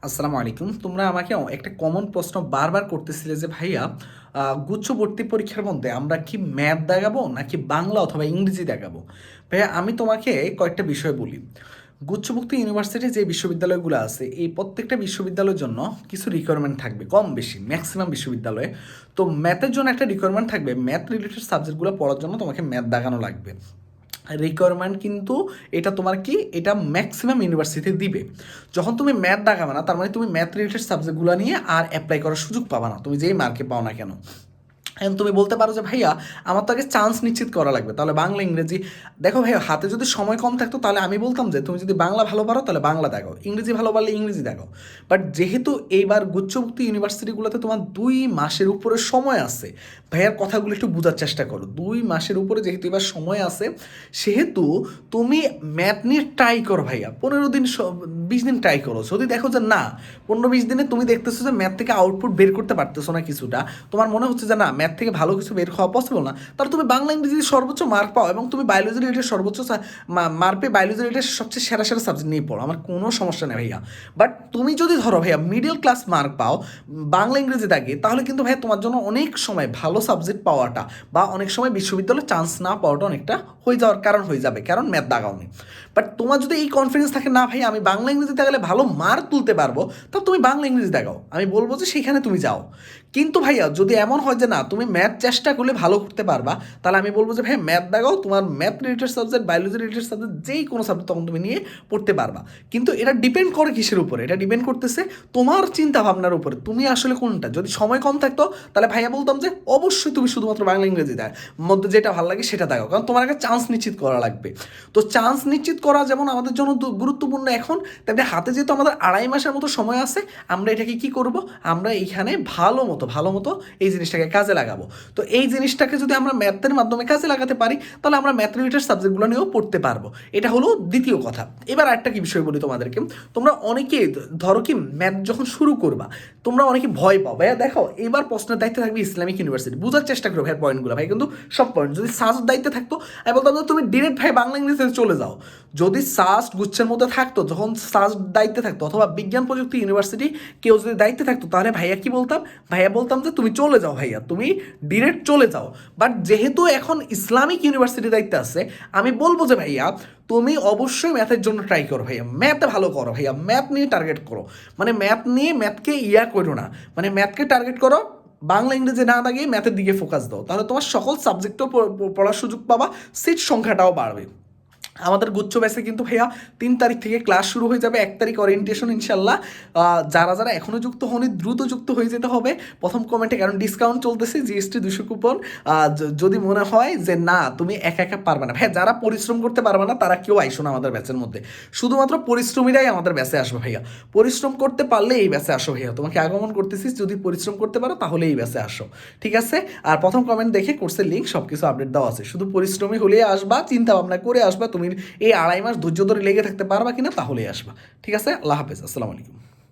আসসালামু আলাইকুম। তোমরা আমাকে একটা কমন প্রশ্ন বারবার করতেছিলে যে ভাইয়া গুচ্ছ ভর্তি পরীক্ষার মধ্যে আমরা কি ম্যাথ দেখাবো নাকি বাংলা অথবা ইংরেজি দেখাবো? ভাইয়া আমি তোমাকে কয়েকটা বিষয় বলি। গুচ্ছভুক্ত ইউনিভার্সিটি যে বিশ্ববিদ্যালয়গুলো আছে এই প্রত্যেকটা বিশ্ববিদ্যালয়ের জন্য কিছু রিকোয়ারমেন্ট থাকবে, কম বেশি ম্যাক্সিমাম বিশ্ববিদ্যালয়ে। তো ম্যাথের জন্য একটা রিকোয়ারমেন্ট থাকবে, ম্যাথ রিলেটেড সাবজেক্টগুলো পড়ার জন্য তোমাকে ম্যাথ দেখানো লাগবে। রিকোয়ারমেন্ট কিন্তু এটা তোমার কি, এটা ম্যাক্সিমাম ইউনিভার্সিটি দিবে। যখন তুমি ম্যাথ দেখাবে না, তার মানে তুমি ম্যাথ রিলেটেড সাবজেক্টগুলো নিয়ে আর অ্যাপ্লাই করার সুযোগ পাবা না, তুমি যেই মার্কে পাও না কেন। এখন তুমি বলতে পারো যে ভাইয়া আমার তো আগে চান্স নিশ্চিত করা লাগবে, তাহলে বাংলা ইংরেজি। দেখো ভাইয়া, হাতে যদি সময় কম থাকতো তাহলে আমি বলতাম যে তুমি যদি বাংলা ভালো পারো তাহলে বাংলা দেখো, ইংরেজি ভালো পারলে ইংরেজি দেখো। বাট যেহেতু এইবার গুচ্ছভুক্ত ইউনিভার্সিটিগুলোতে তোমার 2 মাসের উপরে সময় আছে, ভাইয়ার কথাগুলো একটু বোঝার চেষ্টা করো। 2 মাসের উপরে যেহেতু এবার সময় আছে, সেহেতু তুমি ম্যাথ নিয়ে ট্রাই করো ভাইয়া। 15 দিন 20 দিন ট্রাই করো। যদি দেখো যে না, 15-20 দিনে তুমি দেখতেছো যে ম্যাথ থেকে আউটপুট বের করতে পারতেছো না কিছুটা, তোমার মনে হচ্ছে যে না ম্যাথ থেকে ভালো কিছু বের হওয়া পসিবল না, তাহলে তুমি বাংলা ইংরেজিতে সর্বোচ্চ মার্ক পাও এবং তুমি বায়োলজি রিলেটেড সর্বোচ্চ মার্ক পেয়ে বায়োলজি রিলেটেড সবচেয়ে সেরা সেরা সাবজেক্ট নিয়ে পড়ো, আমার কোনো সমস্যা নেই ভাইয়া। বাট তুমি যদি ধরো ভাইয়া মিডল ক্লাস মার্ক পাও বাংলা ইংরেজি দাগে, তাহলে কিন্তু ভাইয়া তোমার জন্য অনেক সময় ভালো সাবজেক্ট পাওয়াটা বা অনেক সময় বিশ্ববিদ্যালয়ে চান্স না পাওয়াটা অনেকটা হয়ে যাওয়ার কারণ হয়ে যাবে, কারণ ম্যাথ দাগাওনি। বাট তোমার যদি এই কনফিডেন্স থাকে না ভাই আমি বাংলা ইংরেজিতে গেলে ভালো মার্ক তুলতে পারবো, তা তুমি বাংলা ইংরেজি দেখাও, আমি বলবো যে সেখানে তুমি যাও। কিন্তু ভাইয়া যদি এমন হয় যে না তুমি ম্যাথ চেষ্টা করলে ভালো করতে পারবা, তাহলে আমি বলবো যে ভাই ম্যাথ দেখাও, তোমার math related subject biology related subject যেই কোনো সাবজেক্ট তখন তুমি নিয়ে পড়তে পারবা। কিন্তু এটা ডিপেন্ড করে কিসের উপরে? এটা ডিপেন্ড করতেছে তোমার চিন্তা ভাবনার উপরে, তুমি আসলে কোনটা। যদি সময় কম থাকতো তাহলে ভাইয়া বলতাম যে অবশ্যই তুমি শুধুমাত্র বাংলা ইংরেজি দেয় মধ্যে যেটা ভালো লাগে সেটা দেখাও, কারণ তোমার আগে চান্স নিশ্চিত করা লাগবে। তো চান্স নিশ্চিত করা যেমন আমাদের জন্য গুরুত্বপূর্ণ এখন, তেমনি হাতে যেহেতু আমাদের 2.5 মাসের মতো সময় আছে, আমরা এটাকে কি করব, আমরা এইখানে ভালো মতো এই জিনিসটাকে কাজে লাগাবো। তো এই জিনিসটাকে যদি আমরা ম্যাথের মাধ্যমে কাজে লাগাতে পারি, তাহলে আমরা ম্যাথ রিলেটেড সাবজেক্টগুলো নিয়েও পড়তে পারবো। এটা হলো দ্বিতীয় কথা। এবার একটা কি বিষয় বলি তোমাদেরকে, তোমরা অনেকে ধরো কি ম্যাথ যখন শুরু করবা, তোমরা অনেকে ভয় পাও। ভাইয়া দেখো এবার প্রশ্নের দায়িত্বে থাকবে ইসলামিক ইউনিভার্সিটি, বোঝার চেষ্টা করো ভাইয়ের পয়েন্টগুলো, ভাই কিন্তু সব পয়েন্ট যদি সাস্ট দায়িত্বে থাকতো আমি বলতাম যে তুমি ডিরেক্ট ভাই বাংলা ইংরেজিতে চলে যাও। যদি সাস্ট গুচ্ছের মধ্যে থাকতো, যখন সাস্ট দায়িত্বে থাকতো অথবা বিজ্ঞান প্রযুক্তি ইউনিভার্সিটি কেউ যদি দায়িত্বে থাকতো, তাহলে ভাইয়া কি বলতাম, ভাইয়া বলতাম যে তুমি চলে যাও ভাইয়া, তুমি ডিরেক্ট চলে যাও। বাট যেহেতু এখন ইসলামিক ইউনিভার্সিটি দায়িত্বে আছে, আমি বলবো যে ভাইয়া তুমি অবশ্যই ম্যাথের জন্য ট্রাই করো ভাইয়া, ম্যাথে ভালো করো ভাইয়া, ম্যাথ নিয়ে টার্গেট করো। মানে ম্যাথ নিয়ে ম্যাথকে করো না, মানে ম্যাথকে টার্গেট করো, বাংলা ইংরেজি না দাগিয়ে ম্যাথের দিকে ফোকাস দাও, তাহলে তোমার সকল সাবজেক্টও পড়ার সুযোগ পাবা, সিট সংখ্যাটাও বাড়বে। আমাদের গুচ্ছ ব্যাচে কিন্তু ভাইয়া 3 তারিখ থেকে ক্লাস শুরু হয়ে যাবে, 1 তারিখ ওরিয়েন্টেশন ইনশাল্লাহ। যারা যারা এখনও যুক্ত হয়নি দ্রুত যুক্ত হয়ে যেতে হবে প্রথম কমেন্টে, কারণ ডিসকাউন্ট চলতেছে, জিএসটি 200 কুপন। যদি মনে হয় যে না তুমি একা একা পারবে না, ভাইয়া যারা পরিশ্রম করতে পারবে না তারা কেউ আইসো না আমাদের ব্যাচের মধ্যে, শুধুমাত্র পরিশ্রমীরাই আমাদের ব্যাচে আসবে ভাইয়া। পরিশ্রম করতে পারলে এই ব্যাচে আসো ভাইয়া, তোমাকে আগমন করতেছিস, যদি পরিশ্রম করতে পারো তাহলে এই ব্যাচে আসো, ঠিক আছে? আর প্রথম কমেন্ট দেখে কোর্সের লিঙ্ক সব কিছু আপডেট দেওয়া আছে, শুধু পরিশ্রমী হলেই আসবা, চিন্তা ভাবনা করে আসবা, তুমি এই 2.5 মাস ধৈর্য ধরে লেগে থাকতে পারবা কিনা তাহলেই আসবা, ঠিক আছে? আল্লাহ হাফেজ, আসসালামু আলাইকুম।